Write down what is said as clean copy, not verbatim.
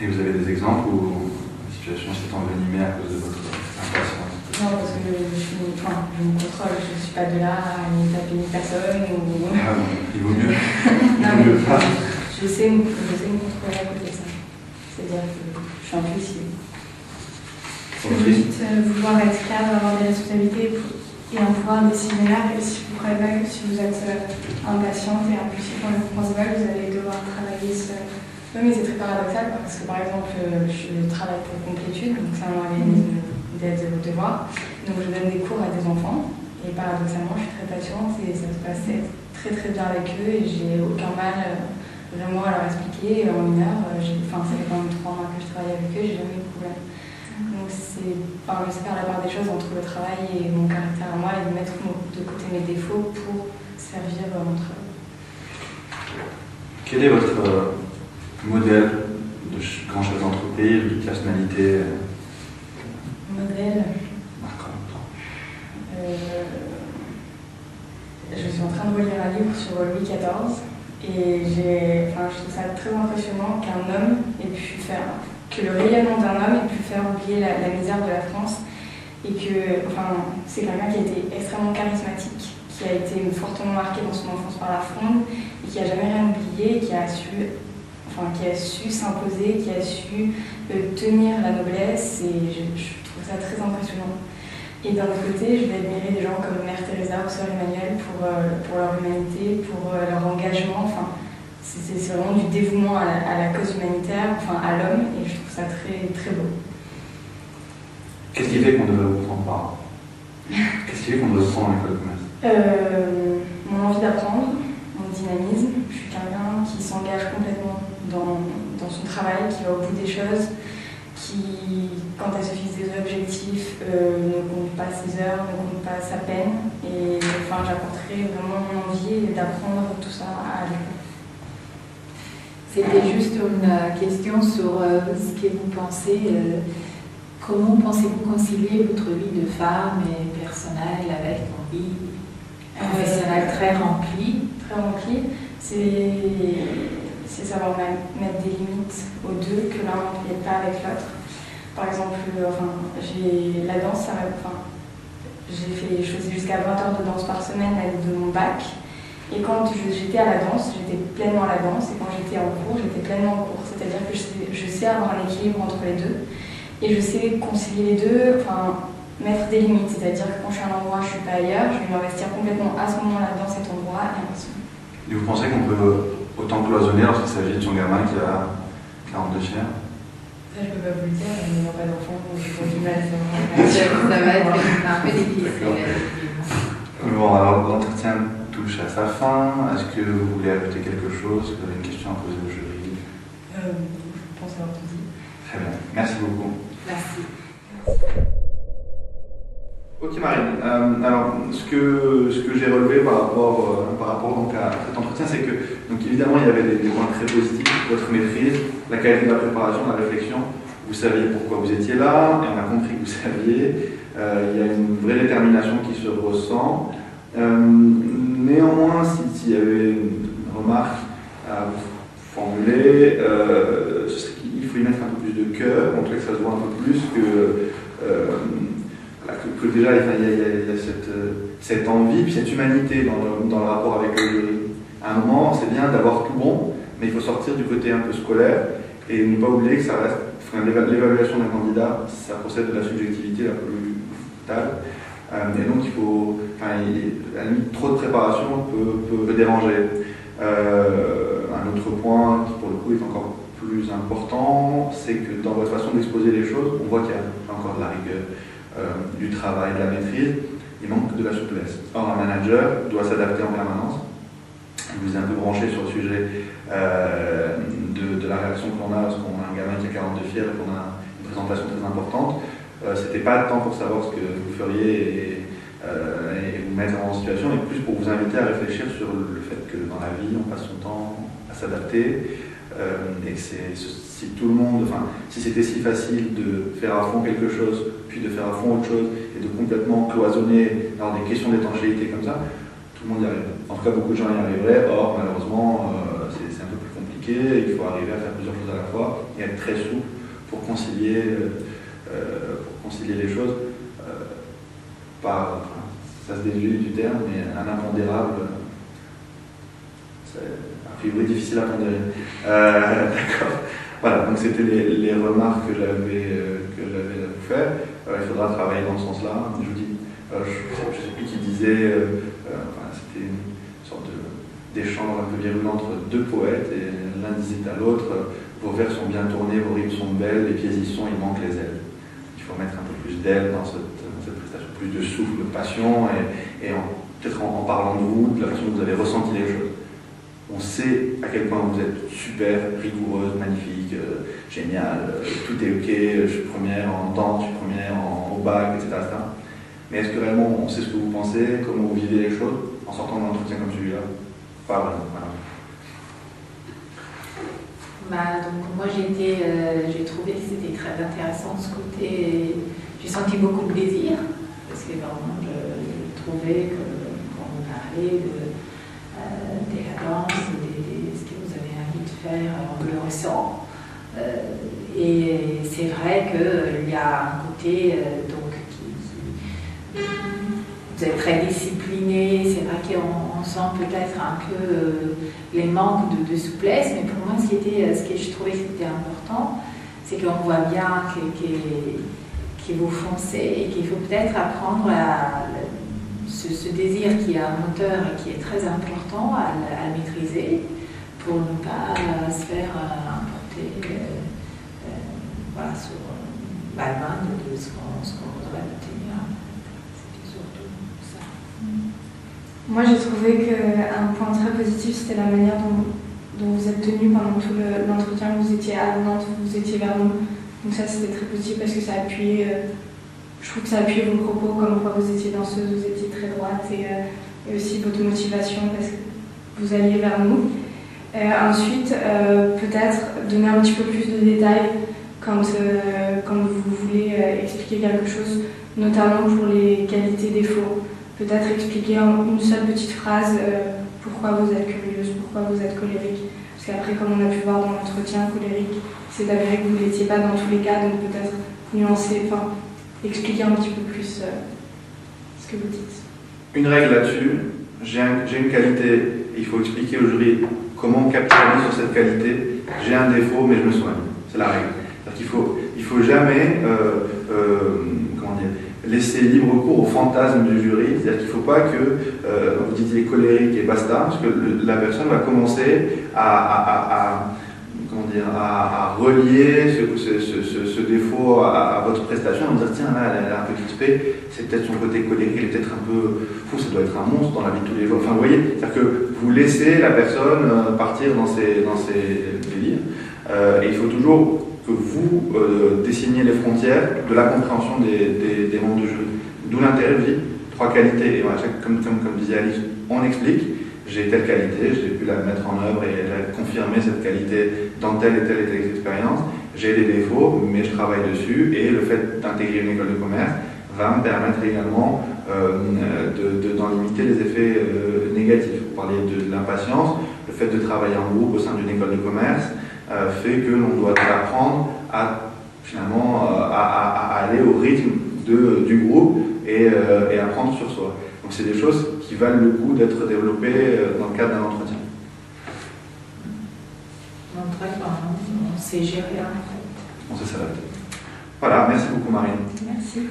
Et vous avez des exemples où la situation s'est envenimée à cause de votre impatience? Non, parce que je me contrôle, je ne suis pas de là à ni taper personne. Ou... Ah bon, il vaut mieux. Non, mais je sais me contrôler à côté de ça. C'est-à-dire que je suis impulsive. Juste vouloir être cadre, avoir des responsabilités et un pouvoir décisionnaire. Et si vous croyez pas que si vous êtes impatiente et impulsive dans le principal, vous allez devoir travailler seul. Oui, mais c'est très paradoxal parce que par exemple, je travaille pour Complétude, donc c'est un organisme d'aide aux devoirs. Donc je donne des cours à des enfants et paradoxalement, je suis très patiente et ça se passe très très bien avec eux et j'ai aucun mal vraiment à leur expliquer. En 1 heure, ça fait quand même 3 mois que je travaille avec eux, j'ai jamais eu de problème. Donc je sais faire la part des choses entre le travail et mon caractère à moi et de mettre de côté mes défauts pour servir mon travail. Quel est votre modèle de grand chef d'entreprise, de personnalité? Modèle. Marquant. Je suis en train de relire un livre sur Louis XIV et je trouve ça très impressionnant qu'un homme ait pu faire, que le rayonnement d'un homme ait pu faire oublier la misère de la France et que, c'est quelqu'un qui a été extrêmement charismatique, qui a été fortement marqué dans son enfance par la Fronde et qui n'a jamais rien oublié, qui a su s'imposer, qui a su tenir la noblesse et je trouve ça très impressionnant. Et d'un autre côté, je vais admirer des gens comme Mère Teresa ou Sœur Emmanuel pour leur humanité, pour leur engagement. C'est vraiment du dévouement à la cause humanitaire, à l'homme, et je trouve ça très, très beau. Qu'est-ce qui fait qu'on devrait vous prendre par? Qu'est-ce qui fait qu'on devrait vous prendre en école de commerce? Mon envie d'apprendre, mon dynamisme. Je suis quelqu'un qui s'engage complètement dans son travail, qui va au bout des choses, qui, quand elle se fixe des objectifs, ne compte pas ses heures, ne compte pas sa peine. Et j'apporterai vraiment mon envie d'apprendre tout ça à l'école. C'était juste une question sur ce que vous pensez. Comment pensez-vous concilier votre vie de femme et personnelle avec une vie professionnelle très remplie? Très remplie, c'est savoir mettre des limites aux deux, que l'un n'empiète pas avec l'autre. Par exemple, j'ai la danse, je faisais jusqu'à 20 heures de danse par semaine avec de mon bac. Et quand j'étais à la danse, j'étais pleinement à la danse. Et quand j'étais en cours, j'étais pleinement en cours. C'est-à-dire que je sais avoir un équilibre entre les deux. Et je sais concilier les deux, mettre des limites. C'est-à-dire que quand je suis à un endroit, je ne suis pas ailleurs. Je vais m'investir complètement à ce moment-là dans cet endroit et ainsi. Et vous pensez qu'on peut autant cloisonner lorsqu'il s'agit de son gamin qui a 42 fiers? Ça, je ne peux pas vous le dire, je n'ai pas d'enfant, donc j'ai pas du mal à savoir. Ça va être un peu difficile. Bon, alors l'entretien touche à sa fin. Est-ce que vous voulez ajouter quelque chose? Vous avez une question à poser au jury? Je pense avoir tout dit. Très bien, merci beaucoup. Merci. Ok Marine, alors ce que j'ai relevé par rapport donc à cet entretien, c'est que donc évidemment il y avait des points très positifs, votre maîtrise, la qualité de la préparation, de la réflexion, vous saviez pourquoi vous étiez là, et on a compris que vous saviez, il y a une vraie détermination qui se ressent. Néanmoins, s'il y avait une remarque à vous formuler, ce serait qu'il faut y mettre un peu plus de cœur, en tout cas que ça se voit un peu plus que déjà il y a cette envie, puis cette humanité dans le rapport avec le jury. À un moment, c'est bien d'avoir tout bon, mais il faut sortir du côté un peu scolaire et ne pas oublier que ça reste, l'évaluation d'un candidat, ça procède de la subjectivité la plus totale. Et donc il faut, à la limite, trop de préparation peut déranger. Un autre point qui pour le coup est encore plus important, c'est que dans votre façon d'exposer les choses, on voit qu'il y a encore de la rigueur, du travail, de la maîtrise, il manque de la souplesse. Or, un manager doit s'adapter en permanence. Vous êtes un peu branché sur le sujet de la réaction que l'on a lorsqu'on a un gamin qui a 42 fiers et qu'on a une présentation très importante. C'était pas le temps pour savoir ce que vous feriez et vous mettre en situation, mais plus pour vous inviter à réfléchir sur le fait que dans la vie, on passe son temps à s'adapter. Et que si tout le monde, si c'était si facile de faire à fond quelque chose, puis de faire à fond autre chose, et de complètement cloisonner dans des questions d'étanchéité comme ça, tout le monde y arriverait. En tout cas, beaucoup de gens y arriveraient. Or, malheureusement, c'est un peu plus compliqué. compliqué, il faut arriver à faire plusieurs choses à la fois et être très souple pour concilier les choses. Ça se déduit du terme, mais un impondérable, c'est a priori difficile à pondérer. D'accord. Voilà, donc c'était les remarques que j'avais à vous faire. Il faudra travailler dans ce sens-là. Je vous dis, je ne sais plus qui disait, c'était une sorte d'échange un peu virulent entre deux poètes, et l'un disait à l'autre, vos vers sont bien tournés, vos rimes sont belles, les pieds y sont, il manque les ailes. Il faut mettre un peu plus d'ailes dans cette prestation, plus de souffle, de passion, et peut-être en parlant de vous, de la façon dont vous avez ressenti les choses. On sait à quel point vous êtes super, rigoureuse, magnifique, géniale, tout est ok, je suis première en danse, je suis première au bac, etc., etc. Mais est-ce que réellement on sait ce que vous pensez, comment vous vivez les choses en sortant d'un entretien comme celui-là? Pas vraiment. Voilà. Donc moi j'ai trouvé que c'était très intéressant de ce côté. J'ai senti beaucoup de plaisir parce que vraiment je trouvais que quand vous parlez des danse, ce que vous avez envie de faire, on le ressent. Et c'est vrai qu'il y a un côté vous êtes très discipliné, c'est vrai qu'on sent peut-être un peu les manques de souplesse, mais pour moi ce que je trouvais que c'était important, c'est qu'on voit bien que vous foncez et qu'il faut peut-être apprendre à ce désir qui a un moteur et qui est très important à maîtriser pour ne pas se faire emporter sur la main de ce qu'on voudrait obtenir. C'était surtout ça. Moi j'ai trouvé qu'un point très positif c'était la manière dont vous êtes tenu pendant tout l'entretien. Vous étiez à Nantes, vous étiez vers nous. Donc ça c'était très positif parce que ça appuyait. Je trouve que ça appuyait vos propos, comme quoi vous étiez danseuse, vous étiez très droite, et aussi votre motivation parce que vous alliez vers nous. Ensuite, peut-être donner un petit peu plus de détails quand vous voulez expliquer quelque chose, notamment pour les qualités-défauts. Peut-être expliquer en une seule petite phrase pourquoi vous êtes curieuse, pourquoi vous êtes colérique. Parce qu'après, comme on a pu voir dans l'entretien, colérique, c'est avéré que vous ne l'étiez pas dans tous les cas, donc peut-être nuancer, expliquer un petit peu plus ce que vous dites. Une règle là-dessus, j'ai une qualité, et il faut expliquer au jury comment on capitalise sur cette qualité. J'ai un défaut, mais je me soigne. C'est la règle. C'est-à-dire qu'il faut jamais laisser libre cours au fantasme du jury. C'est-à-dire qu'il ne faut pas que vous disiez colérique et basta, parce que la personne va commencer à relier ce défaut à votre prestation, à vous dire tiens là elle a un peu crispé, c'est peut-être son côté colérique, elle est peut-être un peu fou, ça doit être un monstre dans la vie de tous les jours. Enfin vous voyez, c'est-à-dire que vous laissez la personne partir dans ses délires, et il faut toujours que vous dessiniez les frontières de la compréhension des membres du jury. D'où l'intérêt de vie, 3 qualités, et voilà, comme disait Alice, on explique. J'ai telle qualité, j'ai pu la mettre en œuvre et confirmer cette qualité dans telle et telle expérience. J'ai des défauts, mais je travaille dessus, et le fait d'intégrer une école de commerce va me permettre également d'en limiter les effets négatifs. Vous parliez de l'impatience, le fait de travailler en groupe au sein d'une école de commerce fait que l'on doit apprendre à aller au rythme du groupe et apprendre sur soi. Donc c'est des choses qui valent le coup d'être développées dans le cadre d'un entretien. On sait gérer en fait. On sait s'adapter. Voilà, merci beaucoup Marine. Merci.